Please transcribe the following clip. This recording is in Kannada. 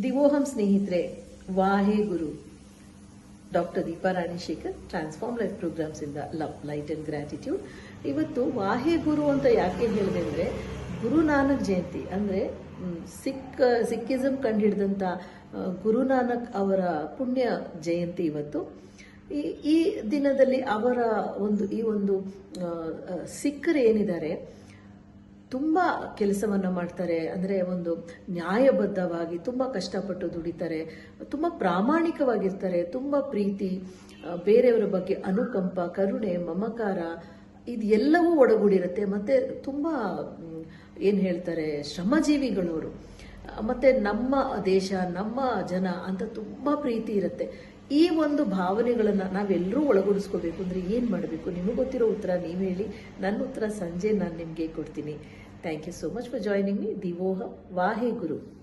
ದಿವೋಹಂ ಸ್ನೇಹಿತರೆ, Wahe Guru. Doctor Deepa Ranishekhar, transform life programs ಇಂದ ಲವ್, ಲೈಟ್ ಅಂಡ್ ಗ್ರಾಟಿಟ್ಯೂಡ್. ಇವತ್ತು ವಾಹೆ ಗುರು ಅಂತ ಯಾಕೆ ಹೇಳಿದೆ ಅಂದ್ರೆ, ಗುರು ನಾನಕ್ ಜಯಂತಿ ಅಂದ್ರೆ ಸಿಕ್ಕಿಸಂ ಕಂಡುಹಿಡಿದಂತ ಗುರು ನಾನಕ್ ಅವರ ಪುಣ್ಯ ಜಯಂತಿ ಇವತ್ತು. ಈ ದಿನದಲ್ಲಿ ಅವರ ಒಂದು ಸಿಖ್ಖರು ಏನಿದ್ದಾರೆ ತುಂಬ ಕೆಲಸವನ್ನ ಮಾಡ್ತಾರೆ. ಅಂದರೆ ಒಂದು ನ್ಯಾಯಬದ್ಧವಾಗಿ ತುಂಬ ಕಷ್ಟಪಟ್ಟು ದುಡಿತಾರೆ, ತುಂಬ ಪ್ರಾಮಾಣಿಕವಾಗಿರ್ತಾರೆ, ತುಂಬ ಪ್ರೀತಿ, ಬೇರೆಯವರ ಬಗ್ಗೆ ಅನುಕಂಪ, ಕರುಣೆ, ಮಮಕಾರ ಇದೆಲ್ಲವೂ ಒಡಗೂಡಿರುತ್ತೆ. ಮತ್ತೆ ತುಂಬ ಏನು ಹೇಳ್ತಾರೆ, ಶ್ರಮಜೀವಿಗಳವರು. ಮತ್ತೆ ನಮ್ಮ ದೇಶ, ನಮ್ಮ ಜನ ಅಂತ ತುಂಬ ಪ್ರೀತಿ ಇರುತ್ತೆ. ಈ ಒಂದು ಭಾವನೆಗಳನ್ನ ನಾವೆಲ್ಲರೂ ಒಳಗೂಡಿಸ್ಕೋಬೇಕು ಅಂದ್ರೆ ಏನ್ ಮಾಡಬೇಕು? ನಿಮಗೆ ಗೊತ್ತಿರೋ ಉತ್ತರ ನೀವು ಹೇಳಿ. ನನ್ನ ಉತ್ತರ ಸಂಜೆ ನಾನು ನಿಮಗೆ ಕೊಡ್ತೀನಿ. Thank you so much for joining me. ದಿವೋಹ ವಾಹೆ ಗುರು.